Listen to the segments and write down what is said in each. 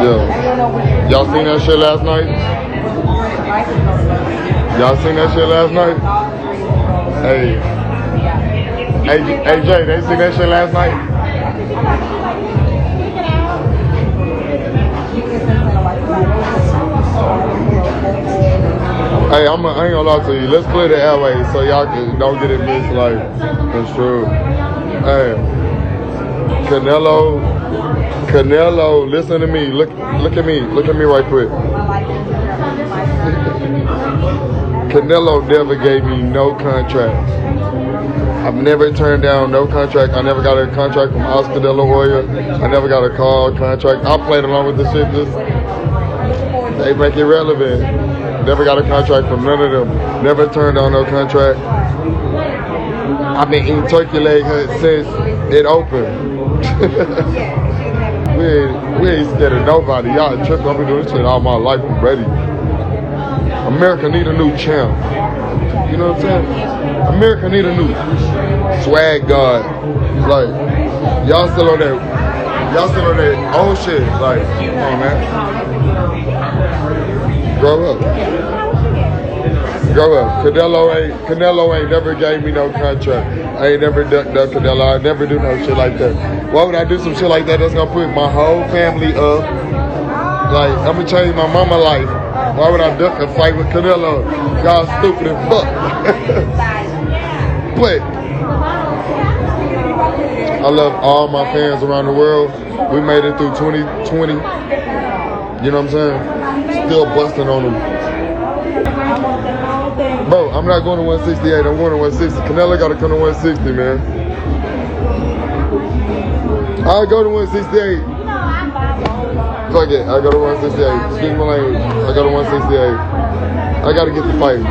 Yeah. Y'all seen that shit last night? Y'all seen that shit last night? Hey, Jay, they seen that shit last night? Hey, I ain't gonna lie to you. Let's clear the airways so y'all don't get it mixed like it's true. Hey, Canelo, listen to me. Look at me right quick. Canelo never gave me no contract. I've never turned down no contract. I never got a contract from Oscar De La Hoya. I never got a call contract. I played along with the shit. They make it relevant. Never got a contract from none of them. Never turned down no contract. I've been eating turkey leg since it opened. we ain't scared of nobody. Y'all tripping. I've been doing this shit all my life. I'm ready. America need a new champ. You know what I'm saying? America need a new swag god. Like, y'all still on that old shit. Like, come on, man. Grow up. Canelo ain't never gave me no contract. I ain't never ducked Canelo. I never do no shit like that. Why would I do some shit like that that's gonna put my whole family up? Like, I'm gonna change my mama's life. Why would I duck a fight with Canelo? Y'all stupid as fuck. But I love all my fans around the world. We made it through 2020. You know what I'm saying? Still busting on them. Bro, I'm not going to 168. I'm going to 160. Canelo got to come to 160, man. I'll go to 168. Fuck it. I go to 168. Excuse my language. I go to 168. I got to get the fight.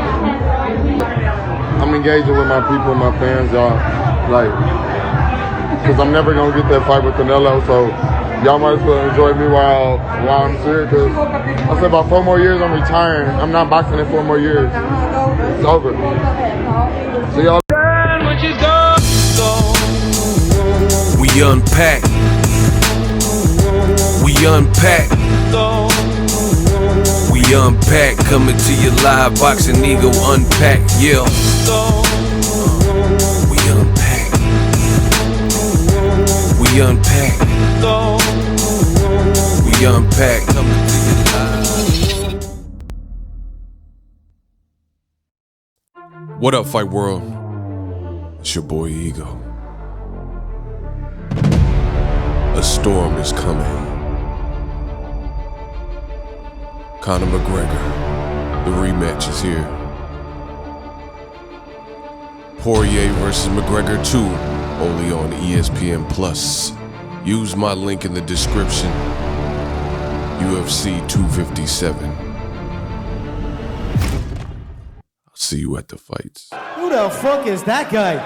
I'm engaging with my people, my fans, y'all. Like, because I'm never going to get that fight with Canelo, so y'all might as well enjoy me while I'm here, because I said about 4 more years I'm retiring. I'm not boxing in 4 more years. It's over. So y'all. We unpack. We unpack. Coming to you live. Boxingego unpack. Yeah. We unpack. We unpack. We unpack. Coming to you live. What up, Fight World? It's your boy Ego. A storm is coming. Conor McGregor, the rematch is here. Poirier versus McGregor 2, only on ESPN Plus. Use my link in the description. UFC 257. I'll see you at the fights. Who the fuck is that guy?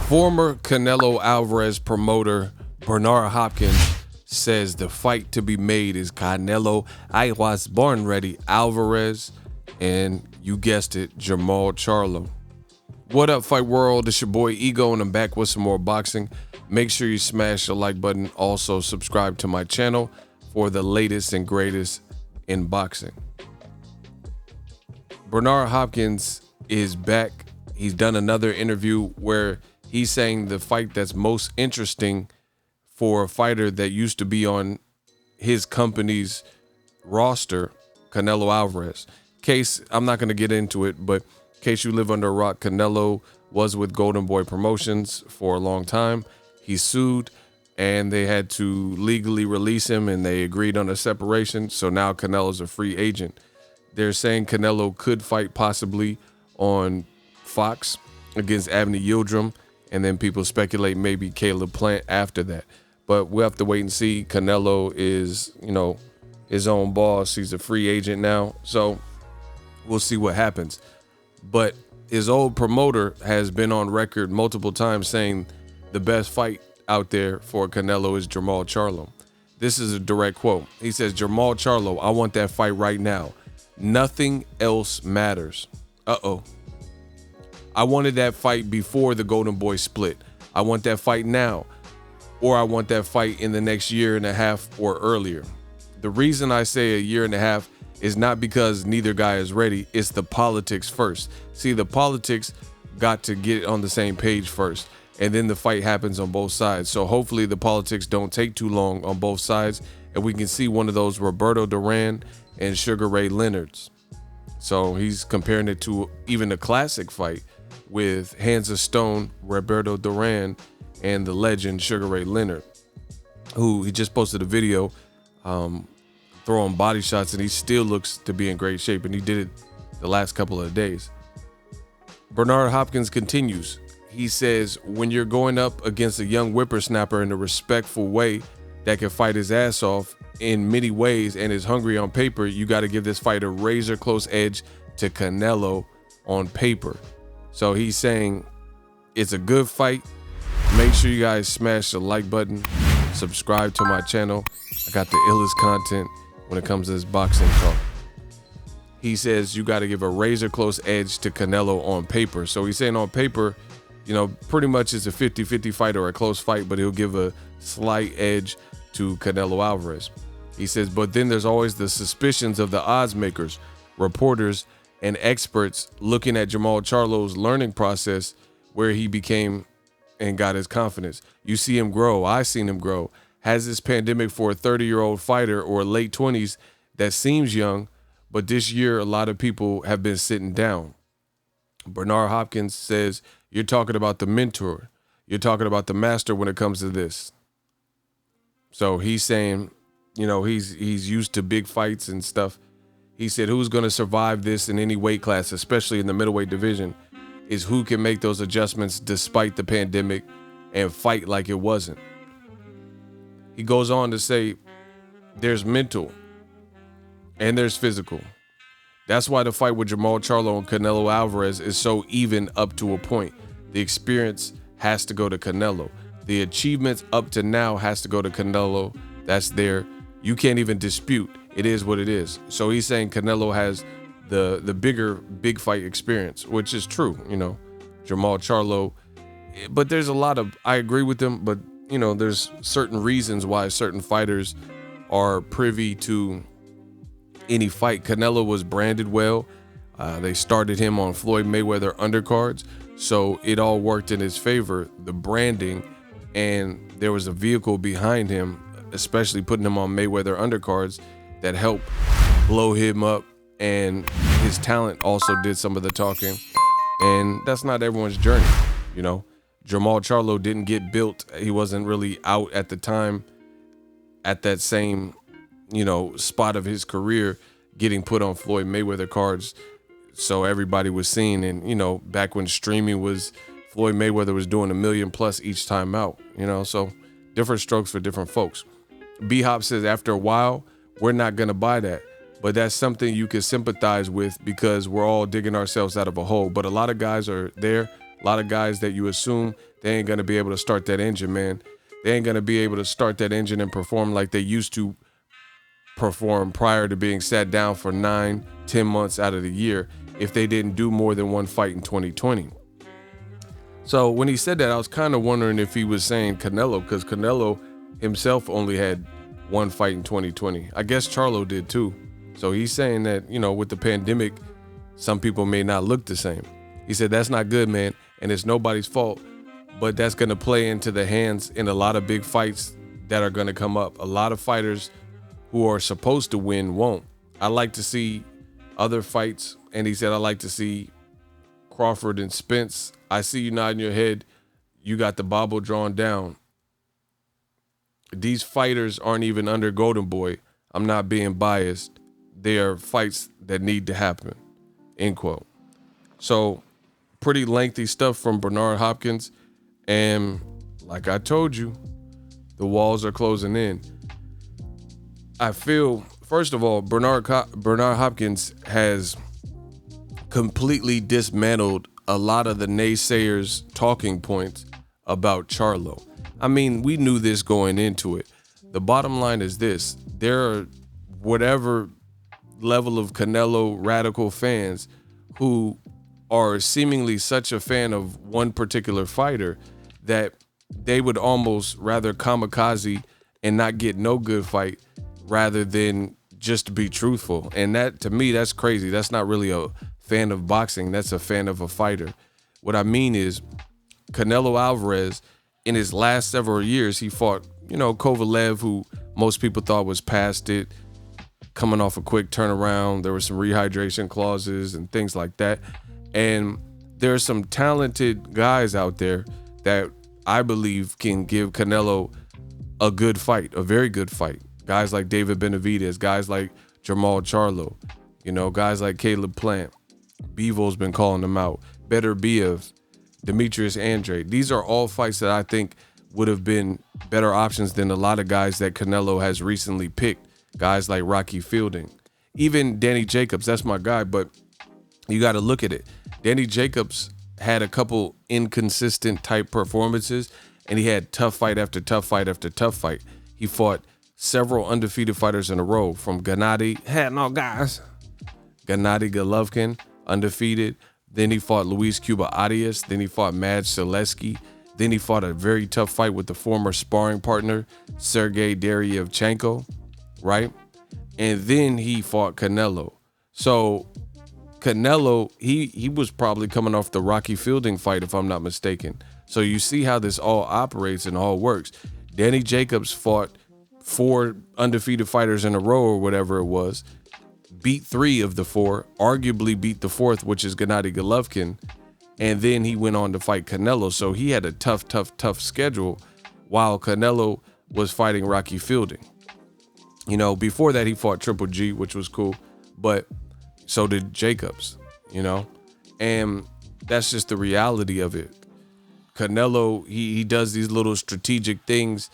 Former Canelo Alvarez promoter Bernard Hopkins says the fight to be made is Canelo Alvarez and, you guessed it, Jermall Charlo. What up, Fight World? It's your boy Ego, and I'm back with some more boxing. Make sure you smash the like button. Also, subscribe to my channel for the latest and greatest in boxing. Bernard Hopkins is back. He's done another interview where he's saying the fight that's most interesting for a fighter that used to be on his company's roster, Canelo Alvarez. Case, I'm not going to get into it, but in case you live under a rock, Canelo was with Golden Boy Promotions for a long time. He sued, and they had to legally release him, and they agreed on a separation. So now Canelo's a free agent. They're saying Canelo could fight possibly on Fox against Avni Yildirim, and then people speculate maybe Caleb Plant after that. But we'll have to wait and see. Canelo is, his own boss. He's a free agent now. So we'll see what happens. But his old promoter has been on record multiple times saying the best fight out there for Canelo is Jermall Charlo. This is a direct quote. He says, Jermall Charlo, I want that fight right now. Nothing else matters. Uh-oh. I wanted that fight before the Golden Boy split. I want that fight now, or I want that fight in the next year and a half or earlier. The reason I say a year and a half is not because neither guy is ready. It's the politics first. See, the politics got to get on the same page first, and then the fight happens on both sides. So hopefully the politics don't take too long on both sides, and we can see one of those Roberto Duran and Sugar Ray Leonards. So he's comparing it to even a classic fight with Hands of Stone, Roberto Duran, and the legend Sugar Ray Leonard, who he just posted a video throwing body shots, and he still looks to be in great shape, and he did it the last couple of days. Bernard Hopkins continues. He says, when you're going up against a young whippersnapper in a respectful way that can fight his ass off in many ways and is hungry on paper, you got to give this fight a razor close edge to Canelo on paper. So he's saying it's a good fight. Make sure you guys smash the like button, subscribe to my channel. I got the illest content when it comes to this boxing talk. He says you got to give a razor close edge to Canelo on paper. So he's saying on paper, you know, pretty much it's a 50-50 fight or a close fight, but he'll give a slight edge to Canelo Alvarez. He says, but then there's always the suspicions of the odds makers, reporters, and experts looking at Jermall Charlo's learning process where he became and got his confidence. You see him grow. I seen him grow. Has this pandemic for a 30-year-old fighter or late 20s that seems young, but this year a lot of people have been sitting down. Bernard Hopkins says, you're talking about the mentor. You're talking about the master when it comes to this. So he's saying, you know, he's used to big fights and stuff. He said, who's going to survive this in any weight class, especially in the middleweight division, is who can make those adjustments despite the pandemic and fight like it wasn't. He goes on to say, there's mental and there's physical. That's why the fight with Jermall Charlo and Canelo Alvarez is so even up to a point. The experience has to go to Canelo. The achievements up to now has to go to Canelo. That's there. You can't even dispute. It is what it is. So he's saying Canelo has the bigger big fight experience, which is true, you know, Jermall Charlo. But there's a lot of, I agree with him, but, you know, there's certain reasons why certain fighters are privy to any fight. Canelo was branded well. They started him on Floyd Mayweather undercards, so it all worked in his favor, the branding, and there was a vehicle behind him, especially putting him on Mayweather undercards, that helped blow him up, and his talent also did some of the talking. And that's not everyone's journey, you know. Jermall Charlo didn't get built. He wasn't really out at the time at that same, you know, spot of his career, getting put on Floyd Mayweather cards so everybody was seeing. And, you know, back when streaming was, Floyd Mayweather was doing $1 million plus each time out, you know, so different strokes for different folks. BHOP says after a while, we're not going to buy that. But that's something you can sympathize with because we're all digging ourselves out of a hole. But a lot of guys are there. A lot of guys that you assume they ain't going to be able to start that engine, man. They ain't going to be able to start that engine and perform like they used to perform prior to being sat down for 9-10 months out of the year if they didn't do more than one fight in 2020. So when he said that, I was kind of wondering if he was saying Canelo, because Canelo himself only had one fight in 2020. I guess Charlo did too. So he's saying that, you know, with the pandemic, some people may not look the same. He said, that's not good, man. And it's nobody's fault, but that's going to play into the hands in a lot of big fights that are going to come up. A lot of fighters who are supposed to win won't. I like to see other fights. And he said, I like to see Crawford and Spence. I see you nodding your head. You got the bobble drawn down. These fighters aren't even under Golden Boy. I'm not being biased. They are fights that need to happen, end quote. So pretty lengthy stuff from Bernard Hopkins. And like I told you, the walls are closing in. I feel, first of all, Bernard Hopkins has completely dismantled a lot of the naysayers' talking points about Charlo. I mean, we knew this going into it. The bottom line is this. There are whatever level of Canelo radical fans who are seemingly such a fan of one particular fighter that they would almost rather kamikaze and not get no good fight rather than just be truthful. And that, to me, that's crazy. That's not really a fan of boxing. That's a fan of a fighter. What I mean is Canelo Alvarez, in his last several years, he fought, Kovalev, who most people thought was past it, coming off a quick turnaround. There were some rehydration clauses and things like that. And there are some talented guys out there that I believe can give Canelo a good fight, a very good fight. Guys like David Benavidez, guys like Jermall Charlo, guys like Caleb Plant. Bevo's been calling them out. Beterbiev, Demetrius Andre. These are all fights that I think would have been better options than a lot of guys that Canelo has recently picked. Guys like Rocky Fielding. Even Danny Jacobs, that's my guy, but you got to look at it. Danny Jacobs had a couple inconsistent type performances, and he had tough fight after tough fight after tough fight. He fought several undefeated fighters in a row, from Gennady Golovkin, undefeated. Then he fought Luis Cuba Arias. Then he fought Maj Selesky. Then he fought a very tough fight with the former sparring partner, Sergey Deryevchenko, right? And then he fought Canelo. So Canelo, he was probably coming off the Rocky Fielding fight, if I'm not mistaken. So you see how this all operates and all works. Danny Jacobs fought 4 undefeated fighters in a row or whatever it was, beat 3 of the 4, arguably beat the 4th, which is Gennady Golovkin, and then he went on to fight Canelo. So he had a tough schedule while Canelo was fighting Rocky Fielding. Before that he fought Triple G, which was cool, but so did Jacobs, and that's just the reality of it. Canelo, he does these little strategic things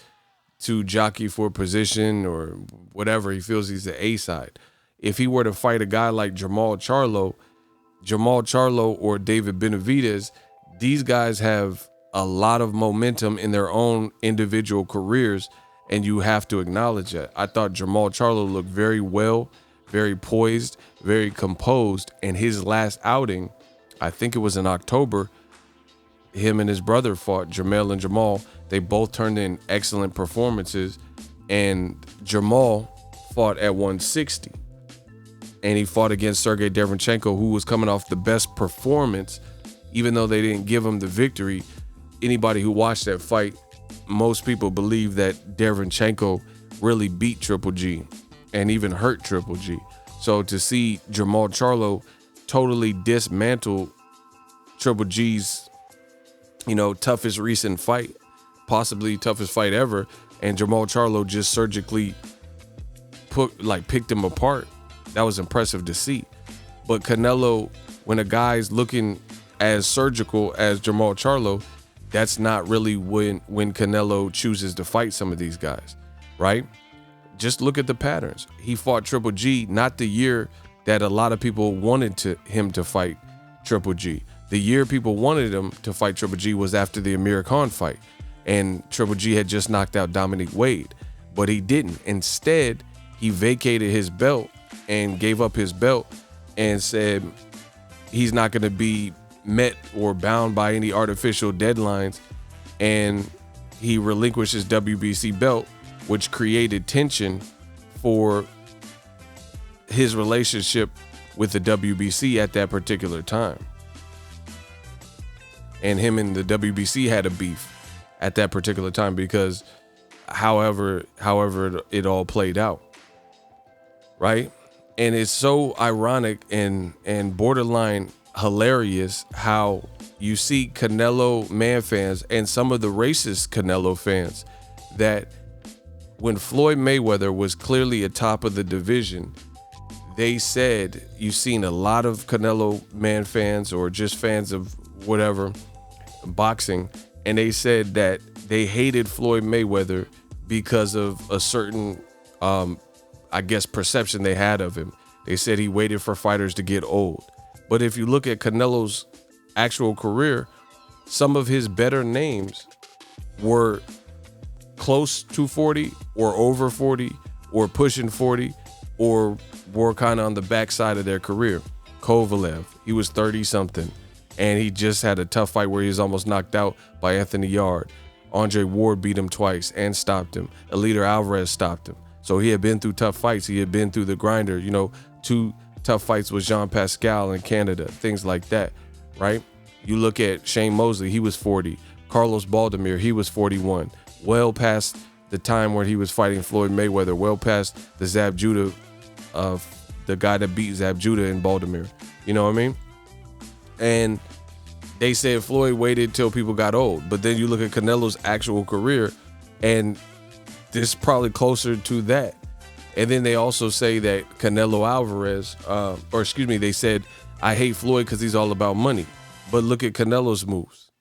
to jockey for position or whatever. He feels he's the A side. If he were to fight a guy like Jermall Charlo or David Benavidez, these guys have a lot of momentum in their own individual careers, and you have to acknowledge that. I thought Jermall Charlo looked very well, very poised, very composed, and his last outing, I think it was in October, him and his brother fought, Jermall and Jermall. They both turned in excellent performances, and Jermall fought at 160. And he fought against Sergey Deryevchenko, who was coming off the best performance, even though they didn't give him the victory. Anybody who watched that fight, most people believe that Deryevchenko really beat Triple G and even hurt Triple G. So to see Jermall Charlo totally dismantle Triple G's, toughest recent fight, possibly toughest fight ever, and Jermall Charlo just surgically picked him apart. That was impressive to see. But Canelo, when a guy's looking as surgical as Jermall Charlo, that's not really when Canelo chooses to fight some of these guys, right? Just look at the patterns. He fought Triple G not the year that a lot of people wanted him to fight Triple G. The year people wanted him to fight Triple G was after the Amir Khan fight, and Triple G had just knocked out Dominic Wade, but he didn't. Instead, he vacated his belt and gave up his belt and said he's not going to be met or bound by any artificial deadlines, and he relinquished his WBC belt, which created tension for his relationship with the WBC at that particular time. And him and the WBC had a beef at that particular time because however it all played out, right? And it's so ironic and borderline hilarious how you see Canelo man fans and some of the racist Canelo fans that when Floyd Mayweather was clearly atop of the division, they said you've seen a lot of Canelo man fans or just fans of whatever boxing, and they said that they hated Floyd Mayweather because of a certain perception they had of him. They said he waited for fighters to get old. But if you look at Canelo's actual career, some of his better names were close to 40 or over 40 or pushing 40 or were kind of on the backside of their career. Kovalev, he was 30 something. And he just had a tough fight where he was almost knocked out by Anthony Yarde. Andre Ward beat him twice and stopped him. Eleider Alvarez stopped him. So he had been through tough fights. He had been through the grinder, 2 tough fights with Jean Pascal in Canada, things like that, right? You look at Shane Mosley, he was 40. Carlos Baldomir, he was 41. Well past the time where he was fighting Floyd Mayweather, well past the Zab Judah, the guy that beat Zab Judah in Baldomir. You know what I mean? And they said Floyd waited till people got old. But then you look at Canelo's actual career, and this is probably closer to that. And then they also say that Canelo Alvarez, they said, I hate Floyd because he's all about money. But look at Canelo's moves,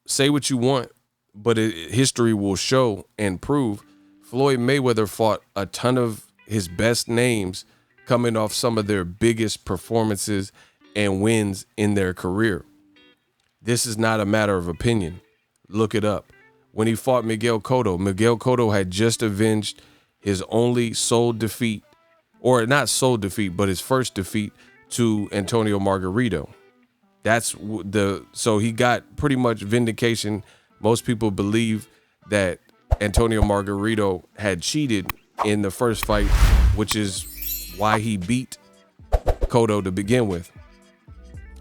Say what you want, but history will show and prove Floyd Mayweather fought a ton of his best names coming off some of their biggest performances and wins in their career. This is not a matter of opinion. Look it up. When he fought Miguel Cotto had just avenged his only sole defeat, or not sole defeat, but his first defeat to Antonio Margarito. So he got pretty much vindication. Most people believe that Antonio Margarito had cheated in the first fight, which is why he beat Cotto to begin with.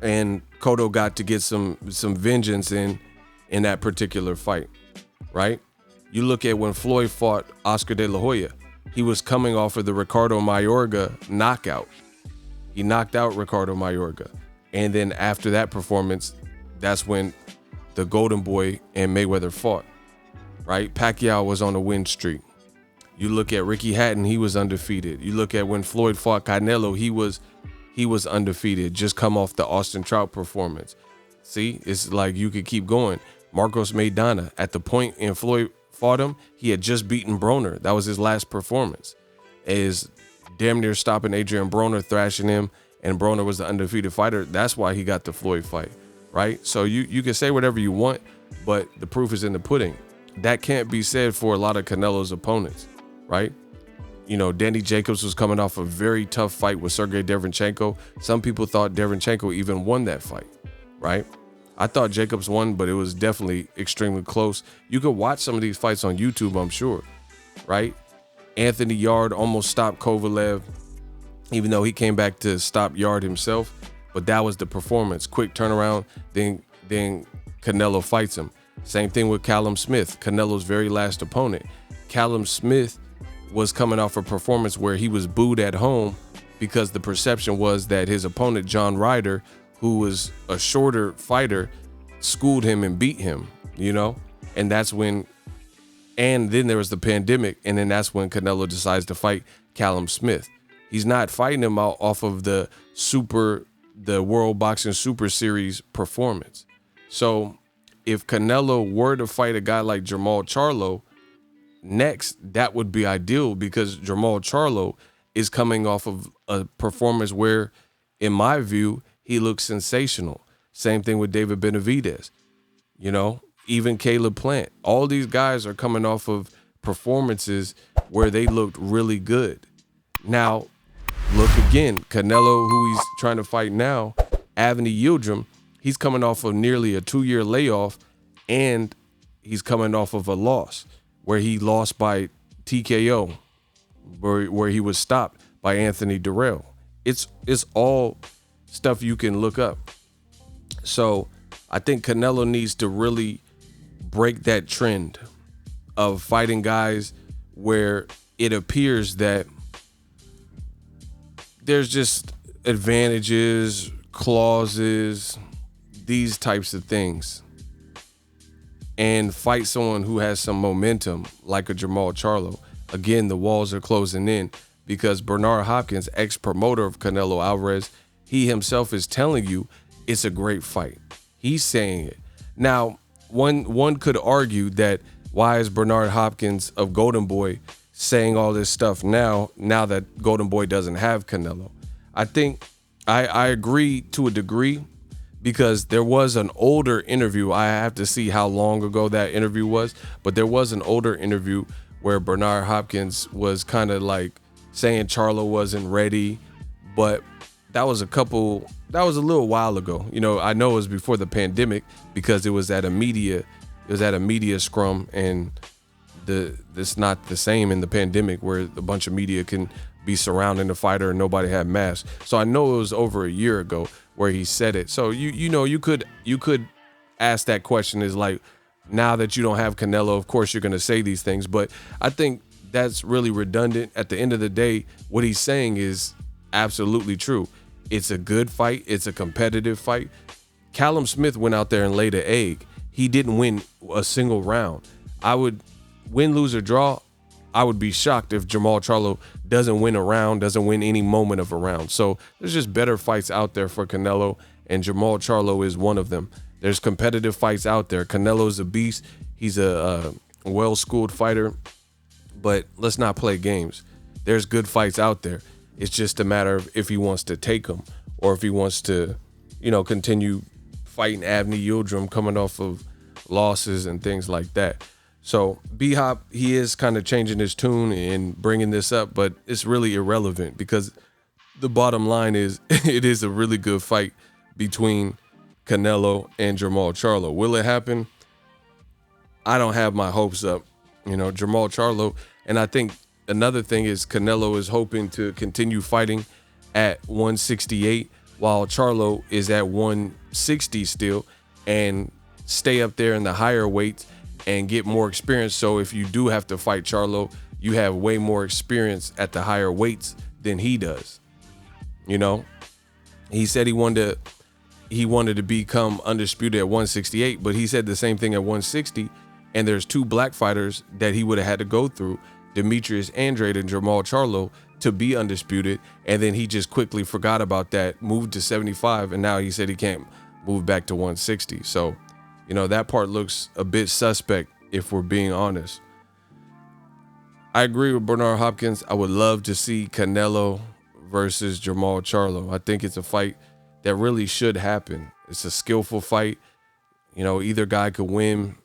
And Cotto got to get some vengeance in that particular fight, right? You look at when Floyd fought Oscar De La Hoya, he was coming off of the Ricardo Mayorga knockout. He knocked out Ricardo Mayorga. And then after that performance, that's when the Golden Boy and Mayweather fought, right? Pacquiao was on a win streak. You look at Ricky Hatton, he was undefeated. You look at when Floyd fought Canelo, he was undefeated, just come off the Austin Trout performance. See, it's like you could keep going. Marcos Maidana, at the point in Floyd fought him, he had just beaten Broner. That was his last performance. Is damn near stopping Adrian Broner, thrashing him, and Broner was the undefeated fighter. That's why he got the Floyd fight, right? So you can say whatever you want, but the proof is in the pudding. That can't be said for a lot of Canelo's opponents, right? Danny Jacobs was coming off a very tough fight with Sergey Derevyanchenko. Some people thought Derevyanchenko even won that fight, right? I thought Jacobs won, but it was definitely extremely close. You could watch some of these fights on YouTube, I'm sure, right? Anthony Yarde almost stopped Kovalev, even though he came back to stop Yarde himself. But that was the performance. Quick turnaround, then Canelo fights him. Same thing with Callum Smith, Canelo's very last opponent. Callum Smith was coming off a performance where he was booed at home because the perception was that his opponent, John Ryder, who was a shorter fighter, schooled him and beat him, And that's when, and then there was the pandemic, and then that's when Canelo decides to fight Callum Smith. He's not fighting him out off of the World Boxing Super Series performance. So if Canelo were to fight a guy like Jermall Charlo next, that would be ideal because Jermall Charlo is coming off of a performance where, in my view, he looks sensational. Same thing with David Benavidez, even Caleb Plant. All these guys are coming off of performances where they looked really good. Now, look again, Canelo, who he's trying to fight now, Avni Yildirim, he's coming off of nearly a 2-year layoff, and he's coming off of a loss where he lost by TKO, where he was stopped by Anthony Durrell. It's all stuff you can look up. So I think Canelo needs to really break that trend of fighting guys where it appears that there's just advantages, clauses, these types of things, and fight someone who has some momentum like a Jermall Charlo. Again, the walls are closing in because Bernard Hopkins, ex-promoter of Canelo Alvarez, he himself is telling you it's a great fight. He's saying it. Now, one could argue that why is Bernard Hopkins of Golden Boy saying all this stuff now that Golden Boy doesn't have Canelo? I think I agree to a degree because there was an older interview. I have to see how long ago that interview was, but there was an older interview where Bernard Hopkins was kind of like saying Charlo wasn't ready, but that was a couple that was a little while ago. You know, I know it was before the pandemic because it was at a media scrum, and it's not the same in the pandemic where a bunch of media can be surrounding the fighter and nobody had masks. So I know it was over a year ago where he said it. So you could ask that question, is like, now that you don't have Canelo, of course you're going to say these things, but I think that's really redundant. At the end of the day, what he's saying is absolutely true. It's a good fight. It's a competitive fight. Callum Smith went out there and laid an egg. He didn't win a single round. I would win, lose, or draw. I would be shocked if Jermall Charlo doesn't win a round, doesn't win any moment of a round. So there's just better fights out there for Canelo, and Jermall Charlo is one of them. There's competitive fights out there. Canelo's a beast. He's a well-schooled fighter, but let's not play games. There's good fights out there. It's just a matter of if he wants to take them or if he wants to, continue fighting Abney Yildirim coming off of losses and things like that. So BHOP, he is kind of changing his tune and bringing this up, but it's really irrelevant because the bottom line is it is a really good fight between Canelo and Jermall Charlo. Will it happen? I don't have my hopes up. Jermall Charlo, and I think another thing is Canelo is hoping to continue fighting at 168 while Charlo is at 160 still, and stay up there in the higher weights and get more experience. So if you do have to fight Charlo, you have way more experience at the higher weights than he does. He said he wanted to become undisputed at 168, but he said the same thing at 160. And there's two black fighters that he would have had to go through, Demetrius Andrade and Jermall Charlo, to be undisputed. And then he just quickly forgot about that, moved to 75, and now he said he can't move back to 160. So, that part looks a bit suspect if we're being honest. I agree with Bernard Hopkins. I would love to see Canelo versus Jermall Charlo. I think it's a fight that really should happen. It's a skillful fight. Either guy could win.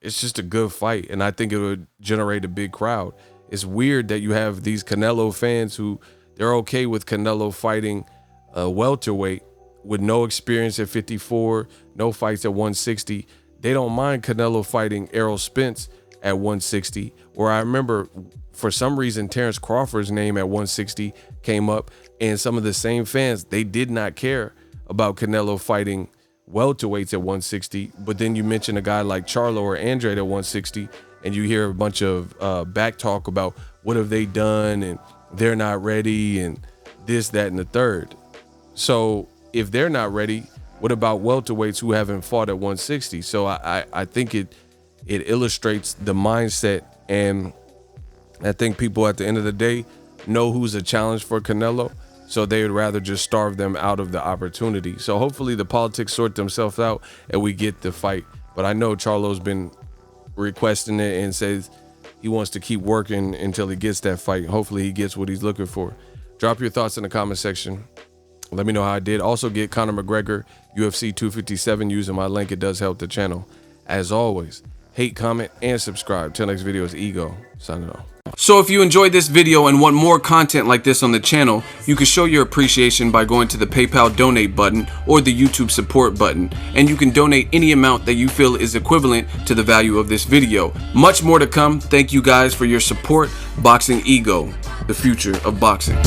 It's just a good fight, and I think it would generate a big crowd. It's weird that you have these Canelo fans who they're okay with Canelo fighting a welterweight with no experience at 54, no fights at 160. They don't mind Canelo fighting Errol Spence at 160, where I remember for some reason Terrence Crawford's name at 160 came up, and some of the same fans, they did not care about Canelo fighting welterweights at 160, but then you mention a guy like Charlo or Andrade at 160, and you hear a bunch of back talk about what have they done and they're not ready and this, that, and the third. So if they're not ready, what about welterweights who haven't fought at 160? So I think it illustrates the mindset, and I think people at the end of the day know who's a challenge for Canelo, so they would rather just starve them out of the opportunity. So hopefully the politics sort themselves out and we get the fight. But I know Charlo's been requesting it and says he wants to keep working until he gets that fight. Hopefully he gets what he's looking for. Drop your thoughts in the comment section. Let me know how I did. Also get Conor McGregor UFC 257 using my link. It does help the channel. As always, hate, comment, and subscribe. Till next video is Ego signing off. So if you enjoyed this video and want more content like this on the channel, you can show your appreciation by going to the PayPal donate button or the YouTube support button, and you can donate any amount that you feel is equivalent to the value of this video. Much more to come. Thank you guys for your support. Boxingego, the future of boxing.